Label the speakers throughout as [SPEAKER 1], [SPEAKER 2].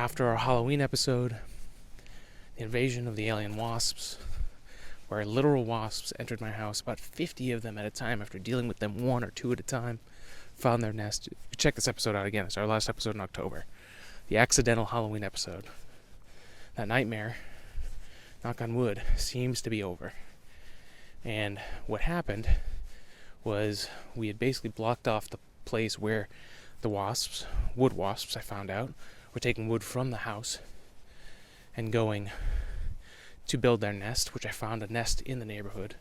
[SPEAKER 1] After our Halloween episode, the invasion of the alien wasps, where literal wasps entered my house, about 50 of them at a time after dealing with them one or two at a time, found their nest. Check this episode out again. It's our last episode in October. The accidental Halloween episode. That nightmare, knock on wood, seems to be over. And what happened was we had basically blocked off the place where the wasps, wood wasps I found out, were taking wood from the house and going to build their nest, which I found a nest in the neighborhood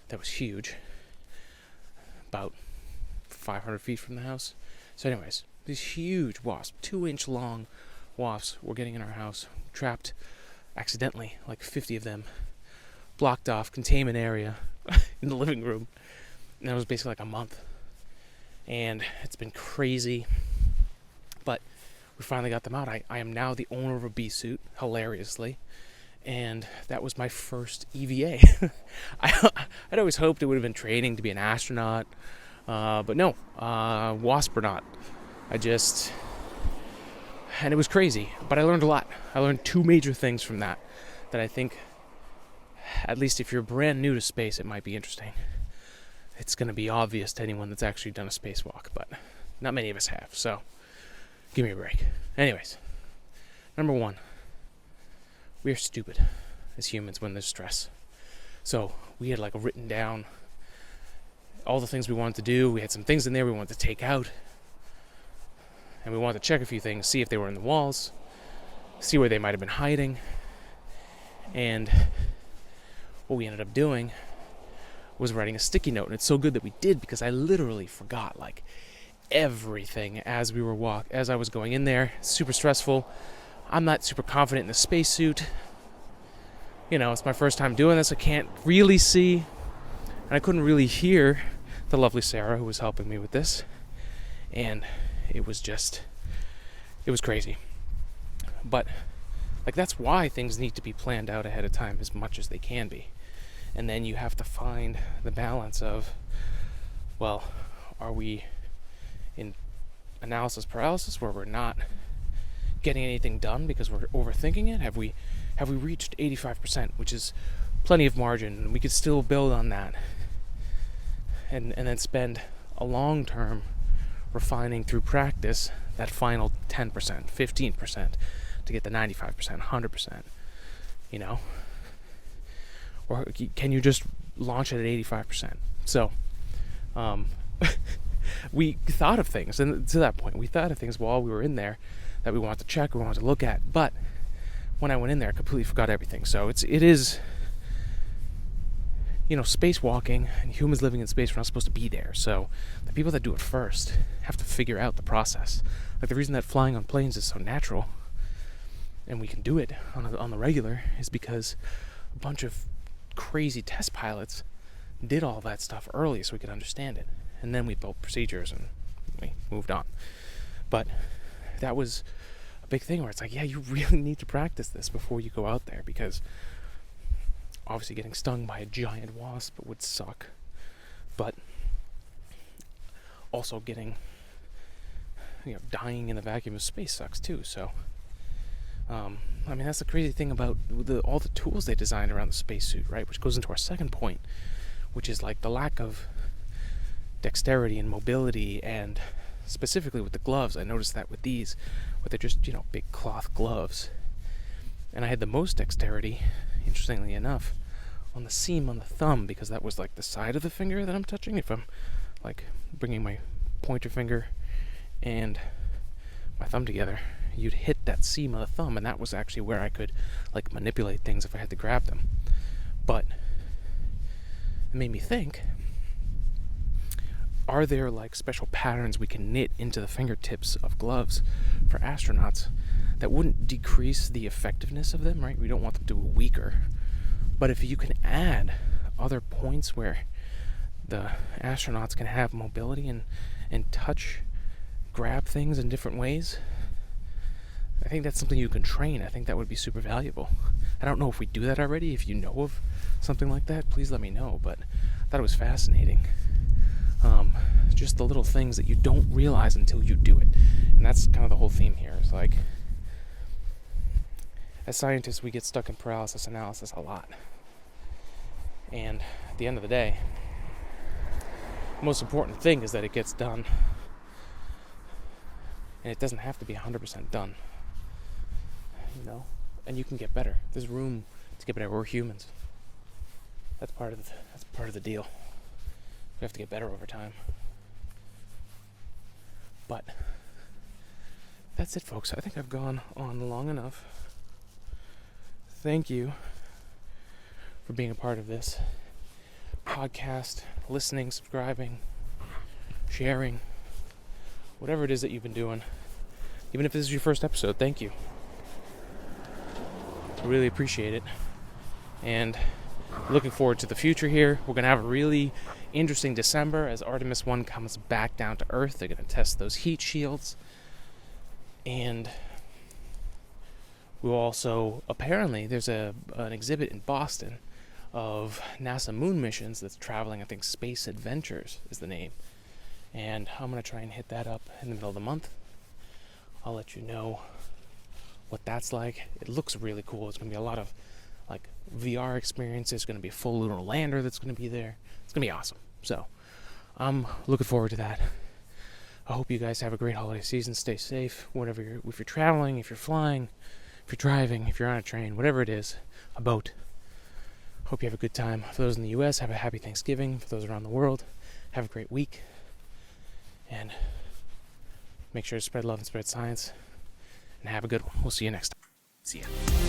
[SPEAKER 1] that was huge, about 500 feet from the house. So anyways, these huge wasps, 2-inch long wasps, were getting in our house, trapped accidentally, like 50 of them, blocked off, containment area in the living room. And it was basically like a month. And it's been crazy, but we finally got them out. I am now the owner of a bee suit, hilariously, and that was my first EVA. I'd always hoped it would have been training to be an astronaut, but no, wasp or not. And it was crazy, but I learned a lot. I learned two major things from that I think, at least if you're brand new to space, it might be interesting. It's going to be obvious to anyone that's actually done a spacewalk, but not many of us have, so give me a break. Anyways, number one, we are stupid as humans when there's stress. So we had written down all the things we wanted to do. We had some things in there we wanted to take out, and we wanted to check a few things, see if they were in the walls, see where they might have been hiding. And what we ended up doing was writing a sticky note, and it's so good that we did, because I literally forgot everything as I was going in there. Super stressful. I'm not super confident in the spacesuit. It's my first time doing this. I can't really see, and I couldn't really hear the lovely Sarah who was helping me with this, and it was crazy. But that's why things need to be planned out ahead of time as much as they can be. And then you have to find the balance of, well, are we in analysis paralysis where we're not getting anything done because we're overthinking it? Have we reached 85%, which is plenty of margin, and we could still build on that, and then spend a long term refining through practice that final 10%, 15% to get the 95%, 100%, Or can you just launch it at 85%? So, we thought of things, and to that point, we thought of things while we were in there that we wanted to check, we wanted to look at. But when I went in there, I completely forgot everything. So it is, spacewalking and humans living in space, we're not supposed to be there. So the people that do it first have to figure out the process. The reason that flying on planes is so natural, and we can do it on the regular, is because a bunch of crazy test pilots did all that stuff early so we could understand it, and then we built procedures and we moved on. But that was a big thing where it's you really need to practice this before you go out there, because obviously getting stung by a giant wasp would suck, but also getting dying in the vacuum of space sucks too. So that's the crazy thing about all the tools they designed around the spacesuit, right? Which goes into our second point, which is the lack of dexterity and mobility, and specifically with the gloves. I noticed that with these, where they're just, big cloth gloves. And I had the most dexterity, interestingly enough, on the seam on the thumb, because that was the side of the finger that I'm touching. If I'm bringing my pointer finger and my thumb together, you'd hit that seam of the thumb, and that was actually where I could manipulate things if I had to grab them. But it made me think, are there special patterns we can knit into the fingertips of gloves for astronauts that wouldn't decrease the effectiveness of them, right? We don't want them to be weaker, but if you can add other points where the astronauts can have mobility and touch, grab things in different ways, I think that's something you can train. I think that would be super valuable. I don't know if we do that already. If you know of something like that, please let me know. But I thought it was fascinating. Just the little things that you don't realize until you do it. And that's kind of the whole theme here. It's as scientists, we get stuck in paralysis analysis a lot. And at the end of the day, the most important thing is that it gets done. And it doesn't have to be 100% done. And you can get better. There's room to get better. We're humans. That's part of the deal. We have to get better over time. But that's it, folks. I think I've gone on long enough. Thank you for being a part of this podcast, listening, subscribing, sharing, whatever it is that you've been doing. Even if this is your first episode, thank you. I really appreciate it. And looking forward to the future here. We're going to have a really interesting December as Artemis 1 comes back down to Earth. They're going to test those heat shields. And we'll also, apparently, there's an exhibit in Boston of NASA moon missions that's traveling. I think Space Adventures is the name. And I'm going to try and hit that up in the middle of the month. I'll let you know what that's like. It looks really cool. It's going to be a lot of VR experiences. There's going to be a full lunar lander that's going to be there. It's going to be awesome. So I'm looking forward to that. I hope you guys have a great holiday season. Stay safe. If you're traveling, if you're flying, if you're driving, if you're on a train, whatever it is, a boat. Hope you have a good time. For those in the U.S., have a happy Thanksgiving. For those around the world, have a great week. And make sure to spread love and spread science. And have a good one. We'll see you next time. See ya.